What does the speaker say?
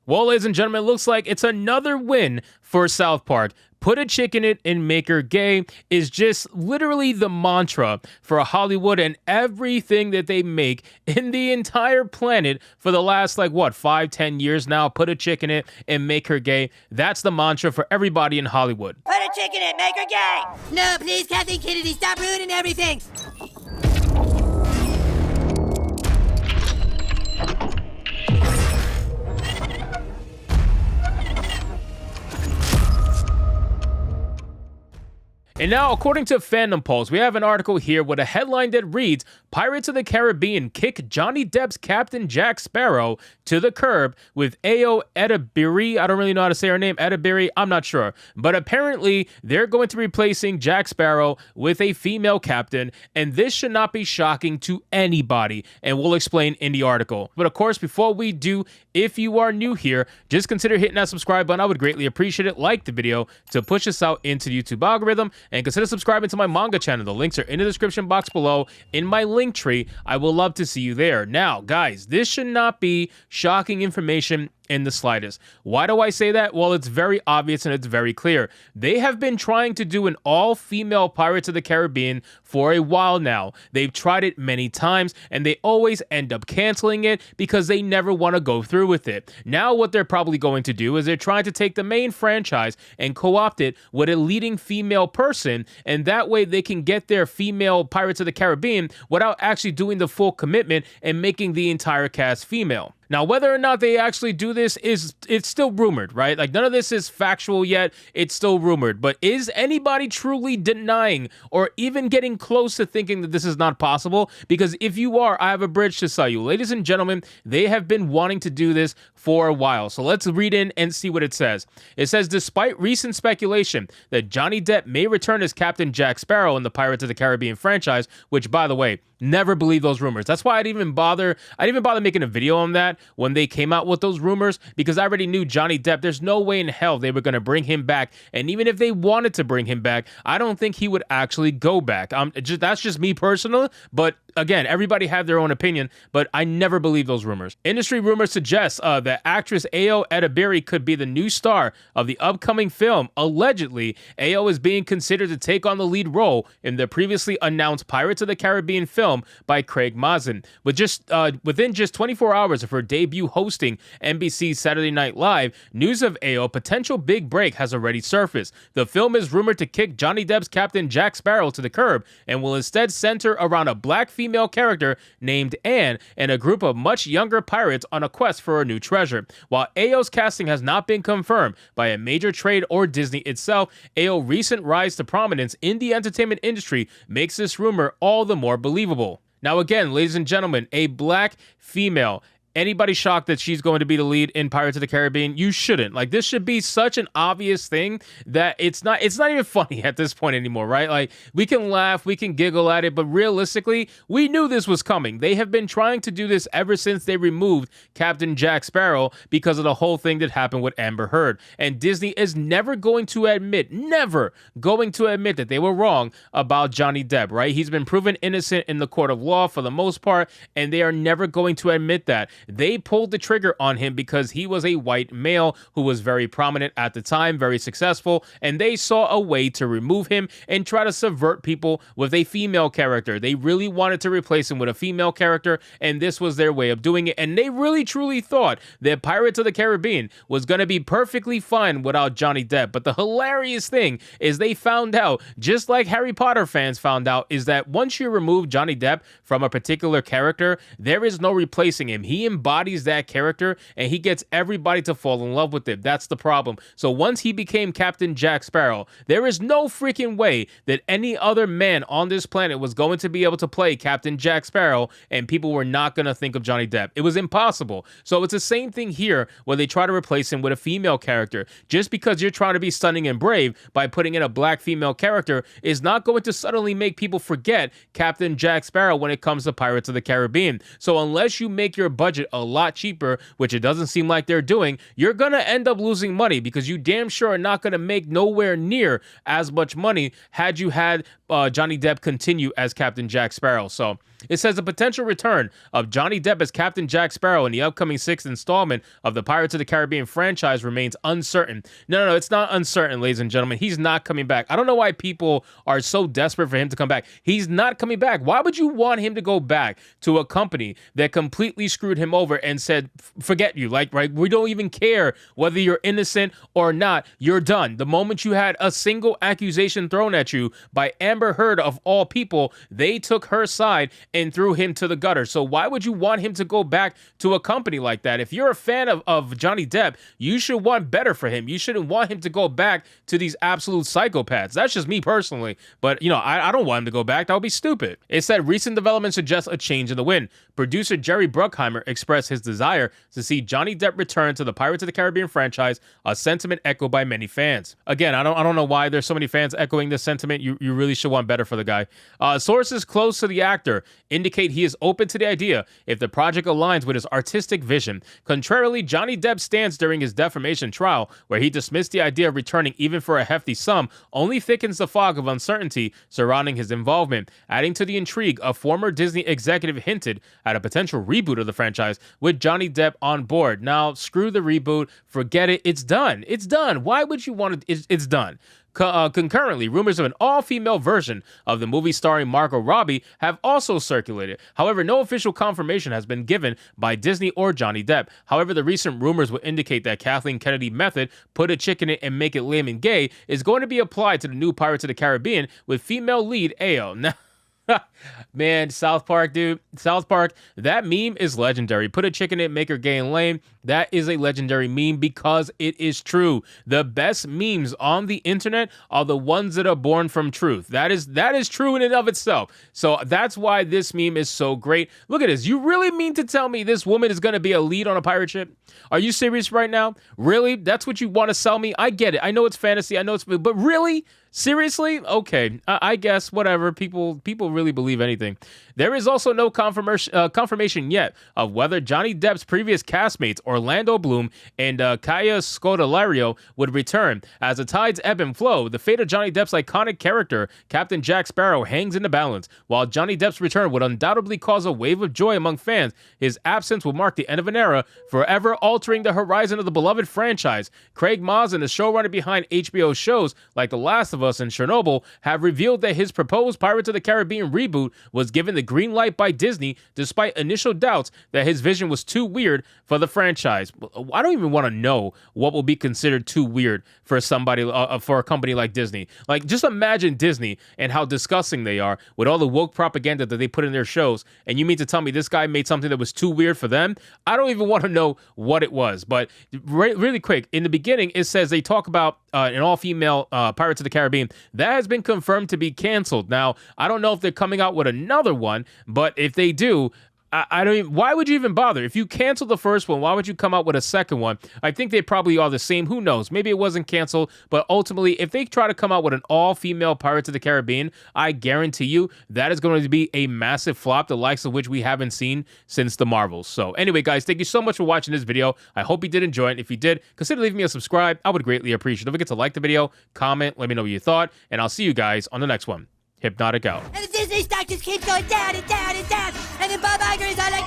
Well, ladies and gentlemen, it looks like it's another win for South Park. Put a chick in it and make her gay is just literally the mantra for Hollywood and everything that they make in the entire planet for the last, 5-10 years now. Put a chick in it and make her gay. That's the mantra for everybody in Hollywood. Put a chick in it, make her gay! No, please, Kathleen Kennedy, stop ruining everything! And now, according to Fandom Pulse, we have an article here with a headline that reads, Pirates of the Caribbean kick Johnny Depp's Captain Jack Sparrow to the curb with Ayo Edebiri. I don't really know how to say her name. Edebiri, I'm not sure. But apparently, they're going to be replacing Jack Sparrow with a female captain, and this should not be shocking to anybody, and we'll explain in the article. But of course, before we do, if you are new here, just consider hitting that subscribe button. I would greatly appreciate it. Like the video to push us out into the YouTube algorithm, and consider subscribing to my manga channel. The links are in the description box below in my link tree. I will love to see you there. Now, guys, this should not be shocking information in the slightest. Why do I say that? Well, it's very obvious and it's very clear. They have been trying to do an all-female Pirates of the Caribbean for a while now. They've tried it many times and they always end up canceling it because they never want to go through with it. Now what they're probably going to do is they're trying to take the main franchise and co-opt it with a leading female person, and that way they can get their female Pirates of the Caribbean without actually doing the full commitment and making the entire cast female. Now, whether or not they actually do this it's still rumored, right? Like, none of this is factual yet. It's still rumored. But is anybody truly denying or even getting close to thinking that this is not possible? Because if you are, I have a bridge to sell you. Ladies and gentlemen, they have been wanting to do this for a while. So let's read in and see what it says. It says, despite recent speculation that Johnny Depp may return as Captain Jack Sparrow in the Pirates of the Caribbean franchise, which, by the way, never believe those rumors. That's why I didn't even bother making a video on that when they came out with those rumors, because I already knew Johnny Depp, there's no way in hell they were going to bring him back. And even if they wanted to bring him back, I don't think he would actually go back. That's just me personally, but again, everybody have their own opinion, but I never believe those rumors. Industry rumors suggest that actress Ayo Edebiri could be the new star of the upcoming film. Allegedly, Ayo is being considered to take on the lead role in the previously announced Pirates of the Caribbean film by Craig Mazin. Within just 24 hours of her debut hosting NBC's Saturday Night Live, news of Ayo's potential big break has already surfaced. The film is rumored to kick Johnny Depp's Captain Jack Sparrow to the curb and will instead center around a black female character named Anne and a group of much younger pirates on a quest for a new treasure. While Ayo's casting has not been confirmed by a major trade or Disney itself, Ayo's recent rise to prominence in the entertainment industry makes this rumor all the more believable. Now again, ladies and gentlemen, a black female. Anybody shocked that she's going to be the lead in Pirates of the Caribbean? You shouldn't. Like, this should be such an obvious thing that it's not even funny at this point anymore, right? Like, we can laugh, we can giggle at it, but realistically, we knew this was coming. They have been trying to do this ever since they removed Captain Jack Sparrow because of the whole thing that happened with Amber Heard. And Disney is never going to admit that they were wrong about Johnny Depp, right? He's been proven innocent in the court of law for the most part, and they are never going to admit that. They pulled the trigger on him because he was a white male who was very prominent at the time, very successful, and they saw a way to remove him and try to subvert people with a female character. They really wanted to replace him with a female character, and this was their way of doing it, and they really truly thought that Pirates of the Caribbean was going to be perfectly fine without Johnny Depp. But the hilarious thing is they found out, just like Harry Potter fans found out, is that once you remove Johnny Depp from a particular character, there is no replacing him. He embodies that character and he gets everybody to fall in love with it. That's the problem. So once he became Captain Jack Sparrow, there is no freaking way that any other man on this planet was going to be able to play Captain Jack Sparrow and people were not going to think of Johnny Depp. It was impossible. So it's the same thing here where they try to replace him with a female character. Just because you're trying to be stunning and brave by putting in a black female character is not going to suddenly make people forget Captain Jack Sparrow when it comes to Pirates of the Caribbean. So unless you make your budget a lot cheaper, which it doesn't seem like they're doing, you're going to end up losing money because you damn sure are not going to make nowhere near as much money had you had Johnny Depp continue as Captain Jack Sparrow. So It says the potential return of Johnny Depp as Captain Jack Sparrow in the upcoming 6th installment of the Pirates of the Caribbean franchise remains uncertain. No, it's not uncertain, ladies and gentlemen. He's not coming back. I don't know why people are so desperate for him to come back. He's not coming back. Why would you want him to go back to a company that completely screwed him over and said, forget you, like, right? We don't even care whether you're innocent or not. You're done. The moment you had a single accusation thrown at you by Amber Heard of all people, they took her side and threw him to the gutter. So why would you want him to go back to a company like that? If you're a fan of Johnny Depp, you should want better for him. You shouldn't want him to go back to these absolute psychopaths. That's just me personally. But, you know, I don't want him to go back. That would be stupid. It said recent developments suggest a change in the wind. Producer Jerry Bruckheimer expressed his desire to see Johnny Depp return to the Pirates of the Caribbean franchise, a sentiment echoed by many fans. Again, I don't know why there's so many fans echoing this sentiment. You really should want better for the guy. Sources close to the actor indicate he is open to the idea if the project aligns with his artistic vision. Contrarily, Johnny Depp's stance during his defamation trial, where he dismissed the idea of returning even for a hefty sum, only thickens the fog of uncertainty surrounding his involvement. Adding to the intrigue, a former Disney executive hinted at a potential reboot of the franchise with Johnny Depp on board. Now, screw the reboot, forget it, it's done. It's done. Why would you want it? It's done. Concurrently, rumors of an all-female version of the movie starring Margot Robbie have also circulated. However, no official confirmation has been given by Disney or Johnny Depp. However, the recent rumors would indicate that Kathleen Kennedy method, put a chick in it and make it lame and gay, is going to be applied to the new Pirates of the Caribbean with female lead Ao. Now, man, South Park, dude. South Park, that meme is legendary. Put a chick in it, make her gay and lame. That is a legendary meme because it is true. The best memes on the internet are the ones that are born from truth. That is true in and of itself. So that's why this meme is so great. Look at this. You really mean to tell me this woman is going to be a lead on a pirate ship? Are you serious right now? Really? That's what you want to sell me? I get it. I know it's fantasy. I know it's, but really? Seriously? Okay, I guess whatever. People really believe anything. There is also no confirmation yet of whether Johnny Depp's previous castmates Orlando Bloom and Kaya Scodelario would return. As the tides ebb and flow, the fate of Johnny Depp's iconic character, Captain Jack Sparrow, hangs in the balance. While Johnny Depp's return would undoubtedly cause a wave of joy among fans, his absence will mark the end of an era, forever altering the horizon of the beloved franchise. Craig Mazin, the showrunner behind HBO shows like The Last of Us and Chernobyl, have revealed that his proposed Pirates of the Caribbean reboot was given the green light by Disney, despite initial doubts that his vision was too weird for the franchise. I don't even want to know what will be considered too weird for somebody, for a company like Disney. Like, just imagine Disney and how disgusting they are with all the woke propaganda that they put in their shows. And you mean to tell me this guy made something that was too weird for them? I don't even want to know what it was. But really quick, in the beginning, it says they talk about an all-female Pirates of the Caribbean. That has been confirmed to be canceled. Now, I don't know if they're coming out with another one, but if they do, I don't even, why would you even bother? If you cancel the first one, why would you come out with a second one? I think they probably are the same. Who knows? Maybe it wasn't canceled, but ultimately, if they try to come out with an all-female Pirates of the Caribbean, I guarantee you that is going to be a massive flop, the likes of which we haven't seen since the Marvels. So anyway, guys, thank you so much for watching this video. I hope you did enjoy it. If you did, consider leaving me a subscribe. I would greatly appreciate it. Don't forget to like the video, comment, let me know what you thought, and I'll see you guys on the next one. Hypnotic out. And the Disney stock just keeps going down and down and down. And then Bob Iger is all like,